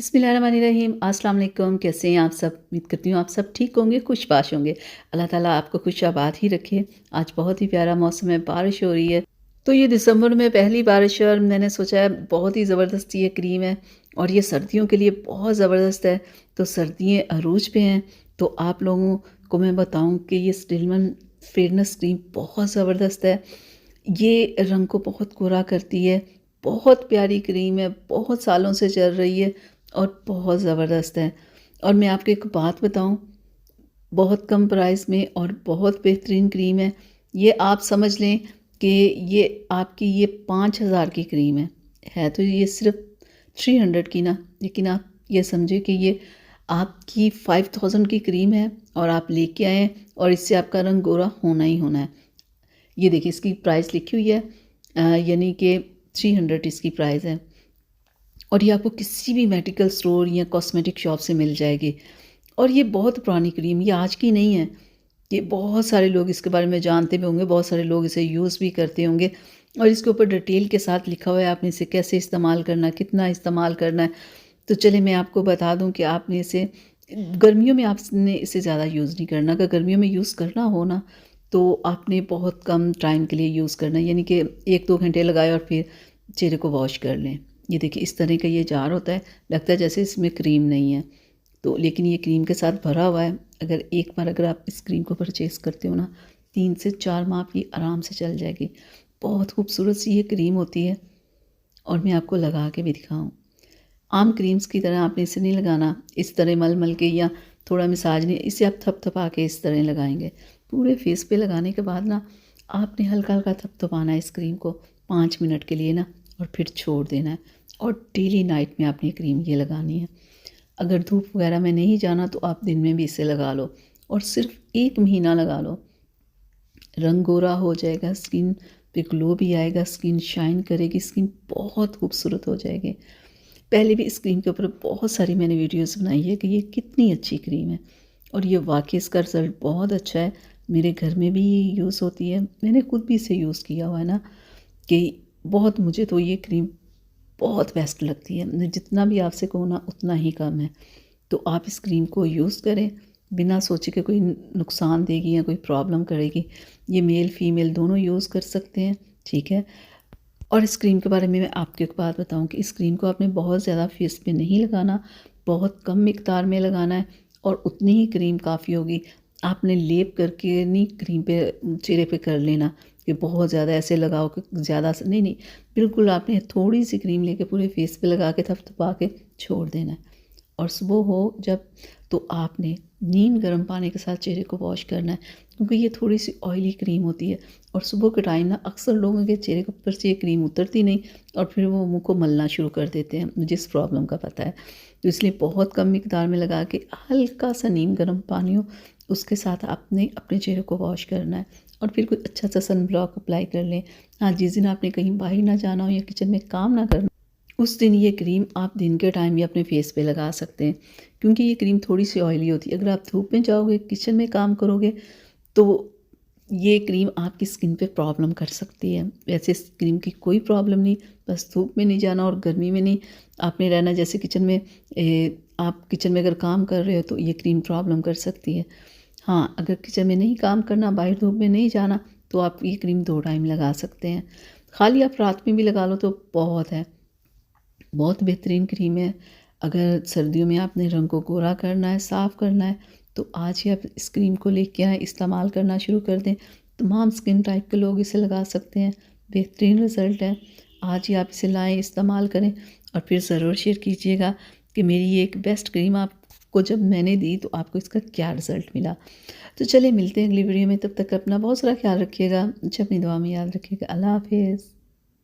बिस्मिल्लाहिर्रहमानिर्रहीम। अस्सलाम वालेकुम। कैसे हैं आप सब? उम्मीद करती हूँ आप सब ठीक होंगे, खुशबाश होंगे। अल्लाह ताला आपको खुशाबाद ही रखे। आज बहुत ही प्यारा मौसम है, बारिश हो रही है। तो ये दिसंबर में पहली बारिश है और मैंने सोचा है बहुत ही ज़बरदस्त ये क्रीम है और ये सर्दियों के लिए बहुत ज़बरदस्त है। तो सर्दियाँ अरूज पे हैं, तो आप लोगों को मैं बताऊँ कि ये स्टिलमन फेयरनेस क्रीम बहुत ज़बरदस्त है। ये रंग को बहुत गोरा करती है, बहुत प्यारी क्रीम है, बहुत सालों से चल रही है और बहुत ज़बरदस्त है। और मैं आपको एक बात बताऊँ, बहुत कम प्राइस में और बहुत बेहतरीन क्रीम है। ये आप समझ लें कि ये आपकी ये 5,000 की क्रीम है तो ये सिर्फ़ 300 की ना, लेकिन आप ये समझिए कि ये आपकी 5,000 की क्रीम है और आप लेके आए हैं और इससे आपका रंग गोरा होना ही होना है। ये देखिए इसकी प्राइस लिखी हुई है, यानी कि 300 इसकी प्राइस है और ये आपको किसी भी मेडिकल स्टोर या कॉस्मेटिक शॉप से मिल जाएगी। और ये बहुत पुरानी क्रीम, ये आज की नहीं है। ये बहुत सारे लोग इसके बारे में जानते भी होंगे, बहुत सारे लोग इसे यूज़ भी करते होंगे और इसके ऊपर डिटेल के साथ लिखा हुआ है आपने इसे कैसे इस्तेमाल करना है, कितना इस्तेमाल करना है। तो चलिए मैं आपको बता दूं कि आपने इसे गर्मियों में आपने इसे ज़्यादा यूज़ नहीं करना। अगर गर्मियों में यूज़ करना हो ना, तो आपने बहुत कम टाइम के लिए यूज़ करना है, यानी कि 1-2 घंटे लगाए और फिर चेहरे को वॉश कर लें। ये देखिए इस तरह का ये जार होता है, लगता है जैसे इसमें क्रीम नहीं है, तो लेकिन ये क्रीम के साथ भरा हुआ है। अगर एक बार अगर आप इस क्रीम को परचेज़ करते हो ना, 3 से 4 माह आपकी आराम से चल जाएगी। बहुत खूबसूरत सी ये क्रीम होती है और मैं आपको लगा के भी दिखाऊँ। आम क्रीम्स की तरह आपने इसे नहीं लगाना, इस तरह मल-मल के या थोड़ा मसाज नहीं, इसे आप थपथपा के इस तरह लगाएँगे। पूरे फेस पे लगाने के बाद ना, आपने हल्का-हल्का थपथपाना है इस क्रीम को 5 मिनट के लिए ना और फिर छोड़ देना है और डेली नाइट में आपने क्रीम ये लगानी है। अगर धूप वगैरह में नहीं जाना तो आप दिन में भी इसे लगा लो और सिर्फ 1 महीना लगा लो, रंग गोरा हो जाएगा, स्किन पे ग्लो भी आएगा, स्किन शाइन करेगी, स्किन बहुत खूबसूरत हो जाएगी। पहले भी इस क्रीम के ऊपर बहुत सारी मैंने वीडियोस बनाई है कि ये कितनी अच्छी क्रीम है और ये वाकई इसका रिज़ल्ट बहुत अच्छा है। मेरे घर में भी ये यूज़ होती है, मैंने खुद भी इसे यूज़ किया हुआ है ना, कि बहुत मुझे तो ये क्रीम बहुत बेस्ट लगती है। मैं जितना भी आपसे कहूँ ना उतना ही कम है। तो आप इस क्रीम को यूज़ करें, बिना सोचे कि कोई नुकसान देगी या कोई प्रॉब्लम करेगी। ये मेल फीमेल दोनों यूज़ कर सकते हैं, ठीक है। और इस क्रीम के बारे में मैं आपको एक बात बताऊँ कि इस क्रीम को आपने बहुत ज़्यादा फेस पे नहीं लगाना, बहुत कम मिकदार में लगाना है और उतनी ही क्रीम काफ़ी होगी। आपने लेप करके नहीं क्रीम पे चेहरे पे कर लेना कि बहुत ज़्यादा ऐसे लगाओ कि ज़्यादा नहीं, नहीं। बिल्कुल आपने थोड़ी-सी क्रीम लेके पूरे फेस पे लगा के थपथपा के छोड़ देना है। और सुबह हो जब, तो आपने नीम गर्म पानी के साथ चेहरे को वॉश करना है, क्योंकि ये थोड़ी सी ऑयली क्रीम होती है और सुबह के टाइम ना अक्सर लोगों के चेहरे के ऊपर से ये क्रीम उतरती नहीं और फिर वो मुंह को मलना शुरू कर देते हैं, मुझे इस प्रॉब्लम का पता है। तो इसलिए बहुत कम मिकदार में लगा के हल्का सा नीम गर्म पानी हो, उसके साथ आपने अपने चेहरे को वॉश करना है और फिर कोई अच्छा सा सन ब्लॉक अप्लाई कर लें। हाँ, जिस दिन आपने कहीं बाहर ना जाना हो या किचन में काम ना करना, उस दिन ये क्रीम आप दिन के टाइम भी अपने फेस पे लगा सकते हैं, क्योंकि ये क्रीम थोड़ी सी ऑयली होती है। अगर आप धूप में जाओगे, किचन में काम करोगे, तो ये क्रीम आपकी स्किन पे प्रॉब्लम कर सकती है। वैसे इस क्रीम की कोई प्रॉब्लम नहीं, बस धूप में नहीं जाना और गर्मी में नहीं आपने रहना। जैसे किचन में आप किचन में अगर काम कर रहे हो तो ये क्रीम प्रॉब्लम कर सकती है। हाँ, अगर किचन में नहीं काम करना, बाहर धूप में नहीं जाना, तो आप ये क्रीम 2 टाइम लगा सकते हैं। खाली आप रात में भी लगा लो तो बहुत है। बहुत बेहतरीन क्रीम है। अगर सर्दियों में आपने रंग को गोरा करना है, साफ़ करना है, तो आज ही आप इस क्रीम को लेके आएँ, इस्तेमाल करना शुरू कर दें। तमाम स्किन टाइप के लोग इसे लगा सकते हैं, बेहतरीन रिज़ल्ट है। आज ही आप इसे लाएँ, इस्तेमाल करें और फिर ज़रूर शेयर कीजिएगा कि मेरी ये एक बेस्ट क्रीम आपको जब मैंने दी तो आपको इसका क्या रिज़ल्ट मिला। तो चलिए मिलते हैं अगली वीडियो में, तब तक अपना बहुत सारा ख्याल रखिएगा। अच्छा, अपनी दुआ में याद रखिएगा। अल्लाह हाफ़िज़।